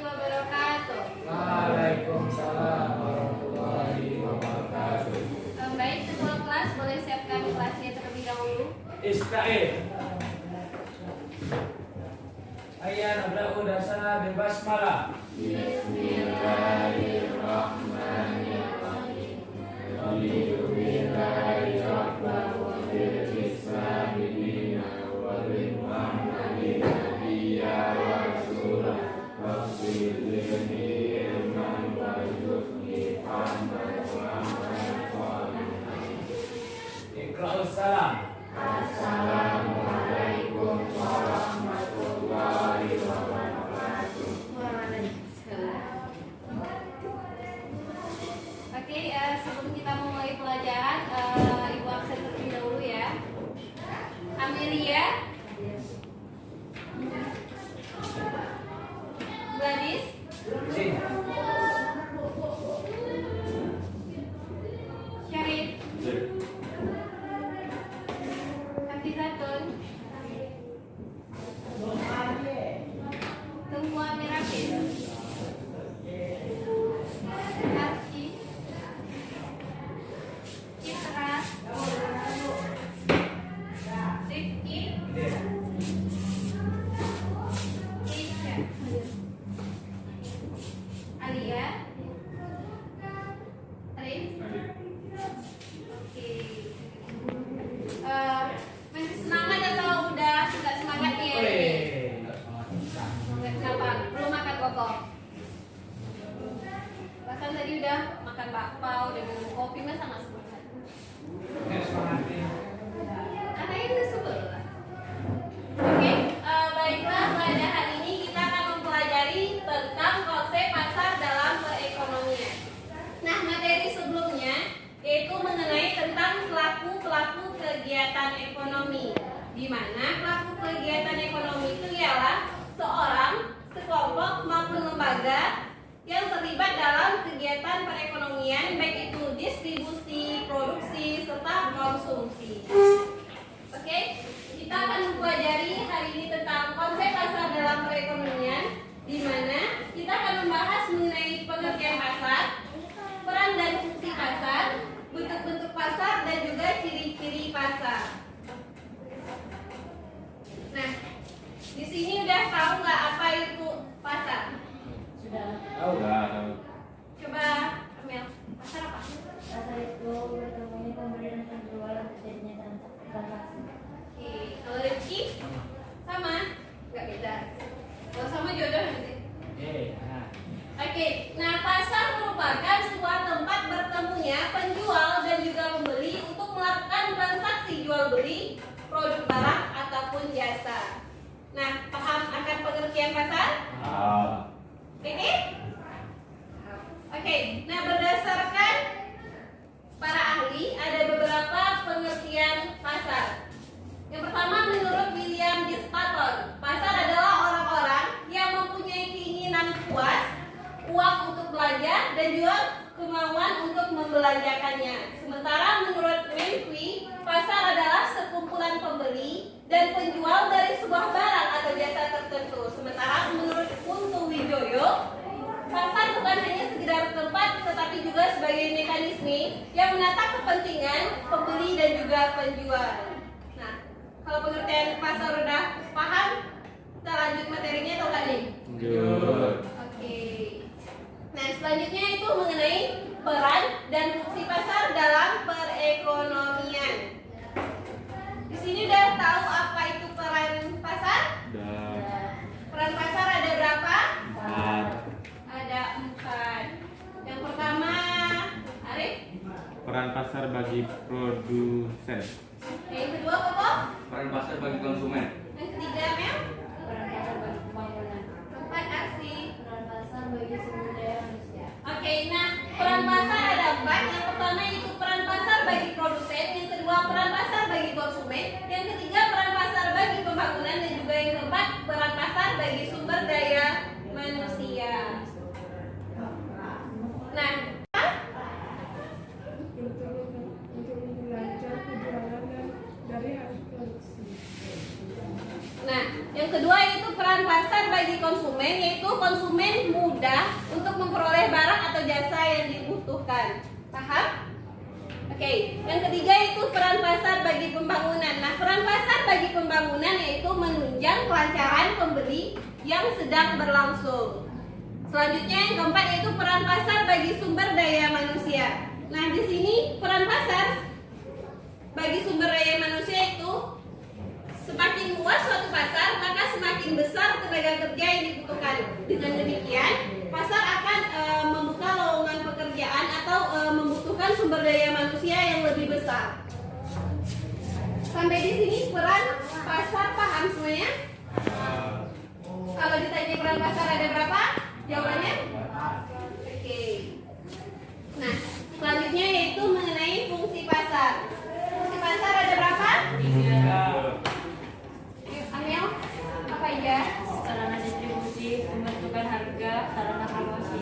wabarakatuh. Waalaikumsalam warahmatullahi wabarakatuh. Baik, semua kelas boleh siapkan kelasnya terlebih dahulu. Ista'in. Ayat abda'u dasana bil basmalah. Bismillahirrahmanirrahim. Raditu billahi rabban wa bil islami dinan wa bil muhammadin nabiyya wa rasulah. Waghfir li ilman warzuqni fahman wa amalan shalihan. Iqra'us salam. Assalamualaikum warahmatullahi wabarakatuh. Waalaikumsalam. Oke, sebelum kita mulai pelajaran, Ibu absen terlebih dahulu ya. Amelia, Gladys, Sini. Syarif, Hafizatun, Tunggu Amirafis, Arci, Citra, Rifki, Keisha, Alia, Arif. Oke. Masih semangat atau udah nggak semangat nih? Kenapa? Belum makan pokok? Pasan tadi udah makan bakpao, udah minum kopi, masa nggak semangat? Anaknya udah sebelah. Oke, baiklah, pada hari ini kita akan mempelajari tentang konsep pasar dalam perekonomian. Nah, materi sebelumnya yaitu mengenai tentang pelaku-pelaku kegiatan ekonomi, di mana pelaku kegiatan ekonomi itu ialah seorang, sekelompok maupun lembaga yang terlibat dalam kegiatan perekonomian, baik itu distribusi, produksi, serta konsumsi. Oke, kita akan mempelajari hari ini tentang konsep pasar dalam perekonomian, di mana kita akan membahas mengenai pengertian pasar, peran dan fungsi pasar, bentuk-bentuk pasar, dan juga ciri-ciri pasar. Nah, di sini udah tahu nggak apa itu pasar? Tahu nggak? Coba Amel, pasar apa? Pasar itu bertemunya pembeli dan penjual terjadinya transaksi. Oke, kalau Rifki sama? Nggak beda. Kalau sama jodoh nanti. Oke, nah pasar merupakan sebuah tempat bertemunya penjual dan juga pembeli untuk melakukan transaksi jual beli produk barang ataupun jasa. Nah, paham akan pengertian pasar? Oke? Oke, nah berdasarkan para ahli ada beberapa pengertian pasar. Yang pertama menurut William J. Stapleton, pasar adalah orang-orang yang mempunyai keinginan puas, uang untuk belanja dan juga kemauan untuk membelanjakannya. Sementara menurut Winfrey, pasar adalah sekumpulan pembeli dan penjual dari sebuah barang atau jasa tertentu. Sementara menurut Untu Wijoyo, pasar bukan hanya sekedar tempat tetapi juga sebagai mekanisme yang menata kepentingan pembeli dan juga penjual. Nah, kalau pengertian pasar udah paham, kita lanjut materinya atau enggak nih? Oke. Nah, selanjutnya itu mengenai peran dan fungsi pasar dalam perekonomian. Di sini udah tahu apa itu peran pasar? Peran pasar ada berapa? Ada 4. Yang pertama, Arif. Peran pasar bagi produsen. Yang kedua, Koko. Peran pasar bagi konsumen. Yang ketiga, Mel. Peran pasar bagi pembangunan. Keempat, Aksi. Peran pasar bagi sumber daya manusia. Oke, nah peran pasar ada 4. Yang pertama itu peran pasar bagi produsen, yang kedua peran pasar bagi konsumen, yang ketiga peran pasar bagi pembangunan, dan juga yang keempat peran pasar bagi sumber daya manusia. Nah, untuk belajar penjualan dan dari hasil produksi. Nah, yang kedua itu peran pasar bagi konsumen, yaitu konsumen konsumen mudah untuk memperoleh barang atau jasa yang dibutuhkan. Paham? Oke, yang ketiga itu peran pasar bagi pembangunan. Nah, peran pasar bagi pembangunan yaitu menunjang kelancaran pembeli yang sedang berlangsung. Selanjutnya yang keempat yaitu peran pasar bagi sumber daya manusia. Nah, di sini peran pasar bagi sumber daya manusia itu semakin luas suatu pasar, maka semakin besar tenaga kerja yang dibutuhkan. Dengan demikian, pasar akan membuka lowongan pekerjaan atau membutuhkan sumber daya manusia yang lebih besar. Sampai di sini peran pasar paham semuanya? Kalau ditanya peran pasar ada berapa? Jawabannya? Oke. Nah, selanjutnya yaitu mengenai fungsi pasar. Fungsi pasar ada berapa? 3. Amel, apa aja? Sarana distribusi, pembentukan harga, sarana promosi.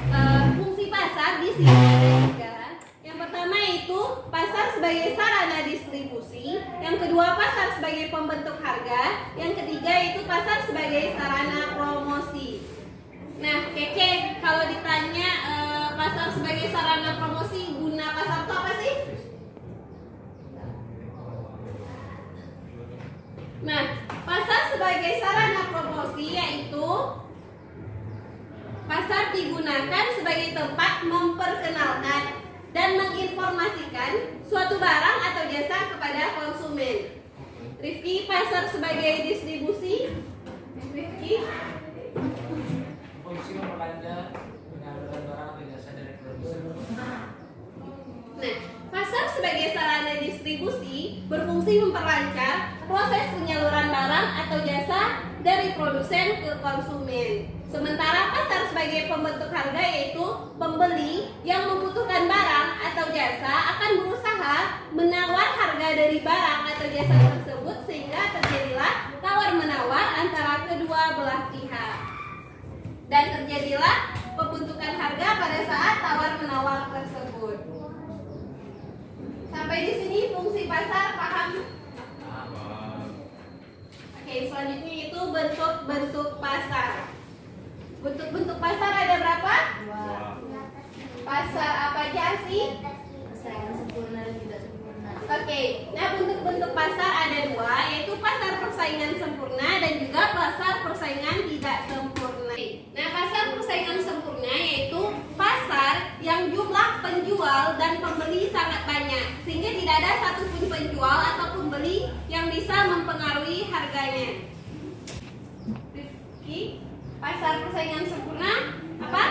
Nah, fungsi pasar di sini ada 3. Yang pertama itu pasar sebagai sarana distribusi, yang kedua pasar sebagai pembentuk harga, yang ketiga itu pasar sebagai sarana promosi. Nah, Keke, kalau ditanya pasar sebagai sarana promosi, guna pasar itu apa sih? Nah, pasar sebagai sarana promosi yaitu pasar digunakan sebagai tempat memperkenalkan dan menginformasikan suatu barang atau jasa kepada konsumen. Rifki, pasar sebagai distribusi. Rifki, Fungsi memperlancar penyaluran barang atau jasa dari produsen. nah, pasar sebagai sarana distribusi berfungsi memperlancar proses penyaluran barang atau jasa dari produsen ke konsumen. Sementara pasar sebagai pembentuk harga yaitu pembeli yang membutuhkan barang atau jasa akan berusaha menawar harga dari barang atau jasa tersebut sehingga terjadilah tawar-menawar antara kedua belah pihak. Dan terjadilah pembentukan harga pada saat tawar-menawar tersebut. Sampai di sini fungsi pasar paham? Oke, selanjutnya itu bentuk-bentuk pasar. Bentuk-bentuk pasar ada berapa? 2. Pasar apa aja sih? Pasar yang sempurna dan tidak sempurna. Oke, nah bentuk-bentuk pasar ada 2, yaitu pasar persaingan sempurna dan juga pasar persaingan tidak sempurna. Nah, pasar persaingan sempurna yaitu pasar yang jumlah penjual dan pembeli sangat banyak, sehingga tidak ada satupun penjual atau pembeli yang bisa mempengaruhi harganya. Rifki, pasar persaingan sempurna apa?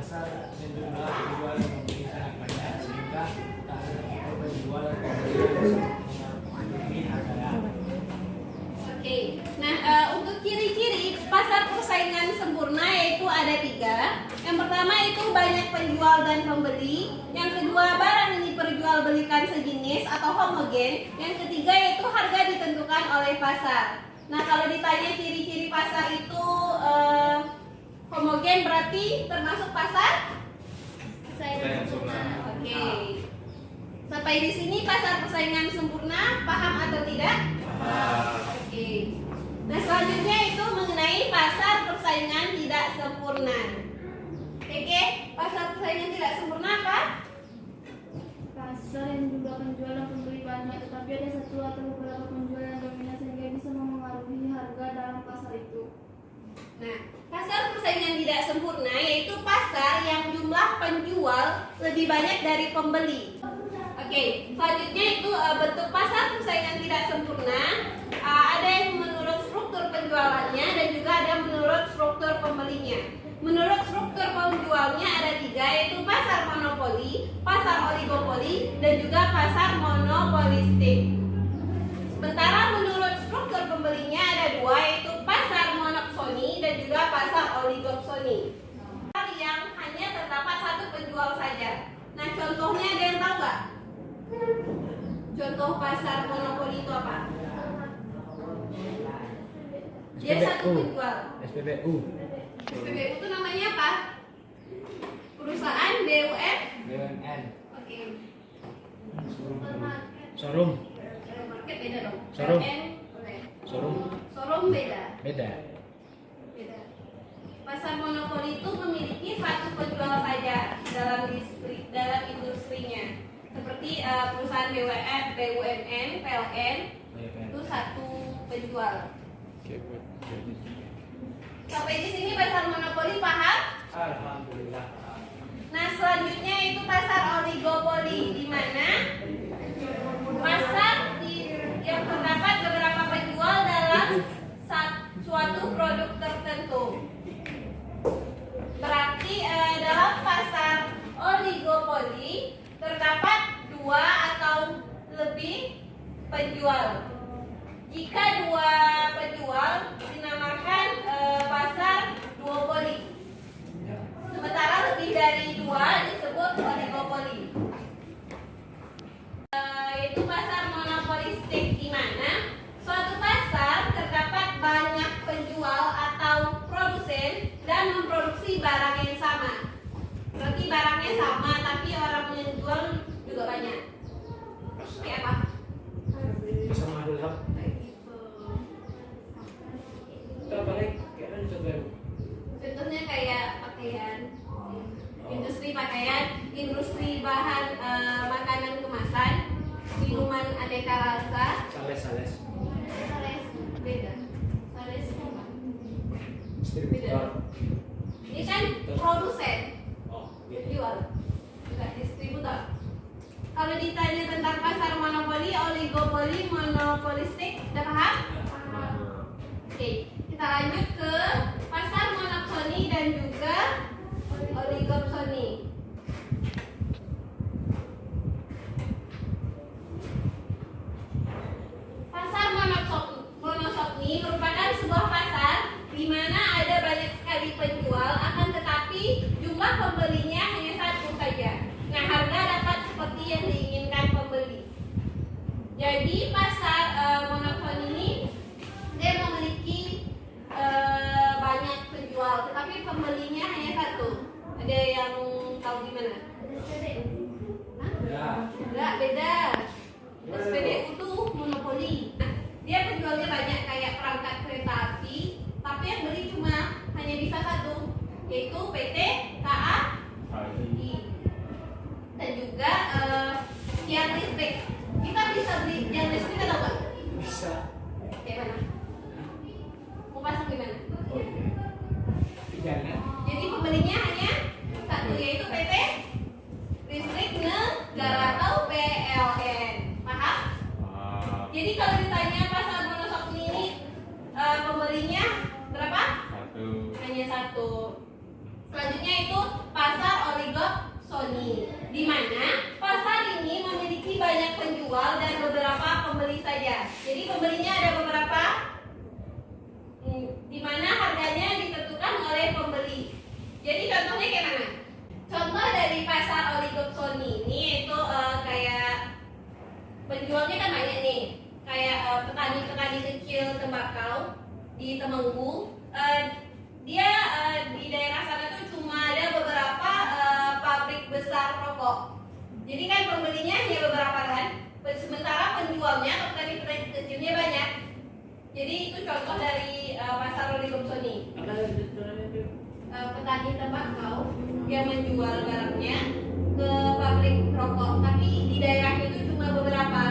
Pasar yang jumlah penjual dan pembeli sangat banyak sehingga tak ada penjual dan pembeli yang bisa mempengaruhi harga. Oke, nah untuk ciri-ciri pasar persaingan sempurna yaitu ada 3. Yang pertama itu banyak penjual dan pembeli. Yang kedua barang ini diperjualbelikan sejenis atau homogen. Yang ketiga yaitu harga ditentukan oleh pasar. Nah, kalau ditanya ciri-ciri pasar itu homogen berarti termasuk pasar Persaingan sempurna. Oke. Sampai di sini pasar persaingan sempurna paham atau tidak? Oke. Nah, selanjutnya itu mengenai pasar persaingan tidak sempurna. Oke, pasar persaingan tidak sempurna apa? Pasar yang jumlah penjual dan pembeli banyak, tetapi ada satu atau beberapa penjual yang dominan sehingga bisa mempengaruhi harga dalam pasar itu. Nah, pasar persaingan tidak sempurna yaitu pasar yang jumlah penjual lebih banyak dari pembeli. Oke, selanjutnya itu bentuk pasar persaingan tidak sempurna. Ada yang menurut struktur penjualannya dan juga ada menurut struktur pembelinya. Menurut struktur penjualnya ada 3, yaitu pasar monopoli, pasar oligopoli, dan juga pasar monopolistik. Sementara menurut struktur pembelinya ada 2, yaitu pasar monopsoni dan juga pasar oligopsoni. Yang hanya terdapat satu penjual saja. Nah, contohnya ada yang tahu nggak? Contoh pasar monopoli itu apa? Dia satu penjual. SPBU. SPBU itu namanya apa? Perusahaan BUM? BUMN. Oke. Showroom. Market beda dong. Showroom. BUMN, oke. Showroom. Showroom beda. Beda. Pasar monopoli itu memiliki satu penjual saja dalam industrinya. Seperti perusahaan BUMN, PLN itu satu penjual. Sampai di sini pasar monopoli paham? Alhamdulillah. Nah, selanjutnya itu pasar oligopoli, di mana pasar yang terdapat beberapa penjual dalam suatu produk tertentu. Berarti dalam pasar oligopoli terdapat dua atau lebih penjual. Jika dua penjual dinamakan pasar duopoli. Sementara lebih dari dua disebut oligopoli. Yaitu pasar monopolistik, di mana suatu pasar terdapat banyak penjual atau produsen dan memproduksi barang yang sama. Berarti barangnya sama tapi orang yang jual juga banyak. Kayak apa? Bisa mengadu lah. Kayak gitu. Kita balik kita coba. Contohnya kayak pakaian, industri pakaian, industri bahan makanan kemasan, minuman aneka rasa. Sales. Sales beda. Sales apa? Distributor. Ini kan produsen, Oh, jual, bukan distributor. Kalau ditanya tentang pasar monopoli, oligopoli, monopolistik, udah paham? Oke, kita lanjut ke pasar monopsoni dan juga oligopsoni. Pasar monosoni merupakan sebuah pasar di mana ada banyak sekali penjual, akan tetapi jumlah pembelinya hanya satu saja. Nah, harga dapat seperti yang diinginkan pembeli. Jadi pasar monopsoni ini dia memiliki banyak penjual, tetapi pembelinya hanya satu. Ada yang tahu gimana? Ya. Enggak, beda. SPBU itu monopoli. Dia penjualnya banyak kayak perangkat kereta api, tapi yang beli cuma hanya bisa satu, yaitu PT KAI. Dan juga tiang listrik. Kita bisa beli tiang listrik atau enggak? Bisa. Kayak mana? Mau pasang di mana? Oke. Jalan. Jadi pembelinya hanya satu, yaitu PT Listrik Negara atau PLN. Paham? Jadi kalau ditanya pasar monosoni ini pembelinya berapa? Hanya satu. Selanjutnya itu pasar oligopsoni, di mana pasar ini memiliki banyak penjual dan beberapa pembeli saja. Jadi pembelinya ada beberapa, di mana harganya ditentukan oleh pembeli. Jadi contohnya kayak mana? Contoh dari pasar oligopsoni ini itu kayak penjualnya kan banyak nih, kayak petani-petani kecil tembakau di Temenggung. Dia di daerah sana tuh cuma ada beberapa pabrik besar rokok. Jadi kan pembelinya hanya beberapa kan, sementara penjualnya atau petani-petani kecilnya banyak. Jadi itu contoh dari pasar oligopsoni. Petani tembakau yang menjual barangnya ke pabrik rokok, tapi di daerahnya itu cuma beberapa.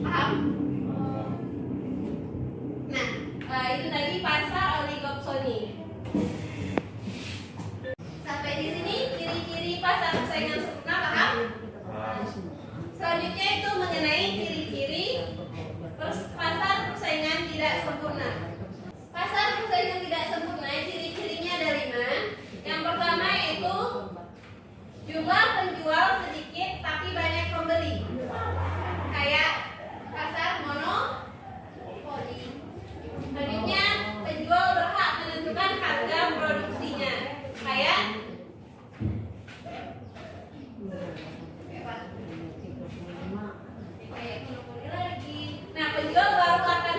Paham? Nah, itu tadi pasar oligopsoni. Sampai di sini ciri-ciri pasar persaingan sempurna, paham? Selanjutnya itu mengenai ciri-ciri pasar persaingan tidak sempurna. Pasar persaingan tidak sempurna, ciri-cirinya ada 5. Yang pertama yaitu jumlah penjual sedikit tapi banyak pembeli. Kayak pasar monopoli. Selanjutnya penjual berhak menentukan harga produksinya. Kayak monopoli lagi. Nah, penjual baru akan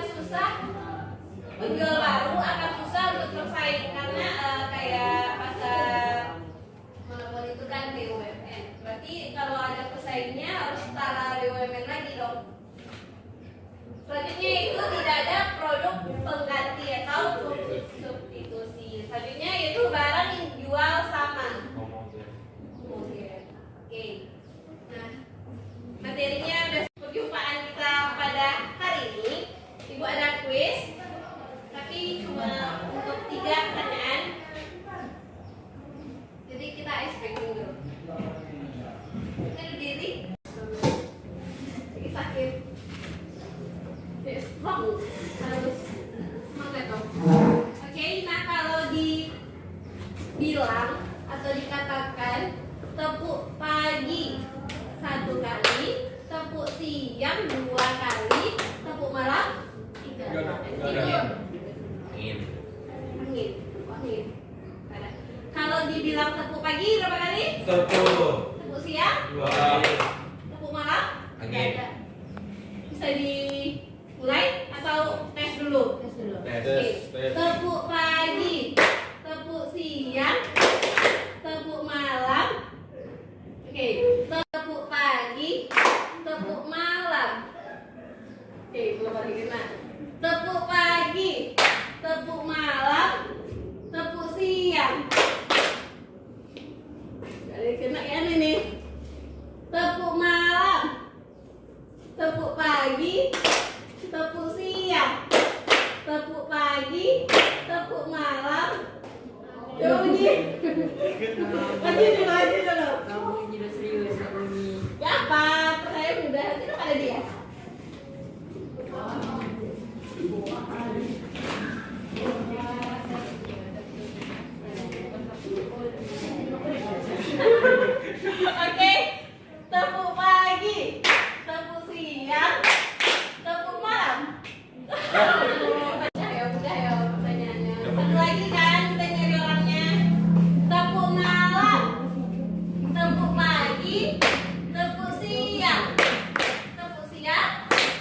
susah untuk bersaing karena kayak pasar monopoli itu kan BUMN. Berarti kalau ada pesaingnya harus setara BUMN Angin. Angin. Angin. Ada. Kalau dibilang tepuk pagi berapa kali? Tepuk. Tepuk siang? 2 kali. Tepuk malam? Angin. Ada. Bisa dimulai atau tes dulu? Tes dulu. Tes. Oke. Tepuk pagi, tepuk siang, tepuk malam. Oke. Tepuk pagi, tepuk malam. Oke, belum lagi kena. Tepuk pagi, tepuk malam, tepuk siang. Jadi kena ya ini. Tepuk malam, tepuk pagi, tepuk siang, tepuk pagi, tepuk malam. Coba bunyi. Lanjut dulu, lanjut dulu. Kamu ini udah serius, kamu ini. Ya apa? Pertanyaan mudah. Itu pada dia. Oke. Tepuk pagi, tepuk siang, tepuk malam. Udah ya pertanyaannya. Satu lagi kan kita nyari orangnya. Tepuk malam, tepuk pagi, tepuk siang, tepuk siang,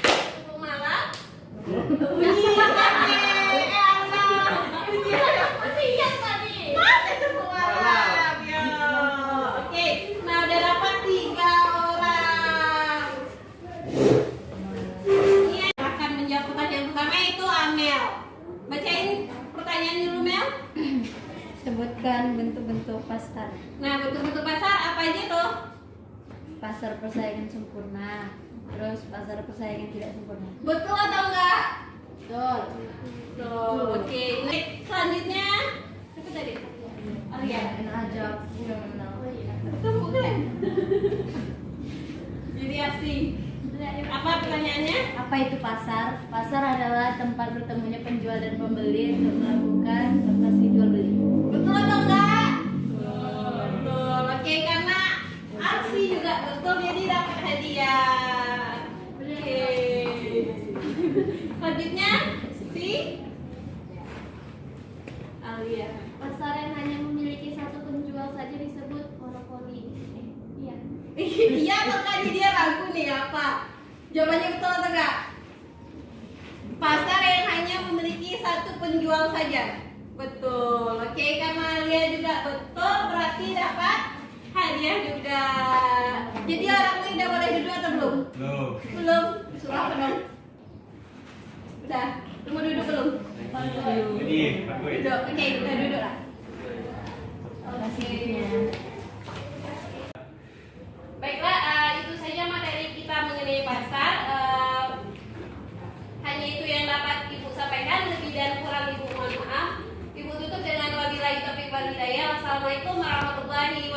tepuk malam. Bunyi tadi. Allah. Bunyi tepuk siang tadi. Mana tepuk malam? Ya. Oke. Nah udah dapat 3 orang. Ini yang akan menjawab pertanyaan pertama itu Amel. Bacain pertanyaan dulu Mel. Sebutkan bentuk-bentuk pasar. Nah bentuk-bentuk pasar apa aja tuh? Pasar persaingan sempurna. Terus pasar persaingan tidak sempurna. Betul atau enggak? Betul. Betul. Oke. Next selanjutnya apa tadi? Oh iya. Enak aja, aku yang menang. Betul bukan? Jadi aksi. Apa pertanyaannya? Apa itu pasar? Pasar adalah tempat bertemunya penjual dan pembeli untuk melakukan transaksi jual beli. Betul atau enggak? Betul. Oke, karena aksi juga betul jadi dapat hadiah. Oke. Selanjutnya si Alia. Pasar yang hanya memiliki satu penjual saja disebut monopoli. Iya. Iya atau tadi dia ragu nih apa? Jawabannya betul atau enggak? Pasar yang hanya memiliki satu penjual saja. Betul. Oke, karena Alia juga betul berarti dapat hadiah juga. Jadi orang ini udah boleh duduk atau belum? Belum. Belum. Suruh apa dong? Udah. Mau duduk belum? Jadi, aku ya. Duduk. Oke, kita duduk lah. Oke. Baiklah, itu saja materi kita mengenai pasar. Hanya itu yang dapat Ibu sampaikan. Lebih dan kurang Ibu mohon maaf. Ibu tutup dengan wabillahi taufiq wal hidayah. Wassalamualaikum warahmatullahi wabarakatuh.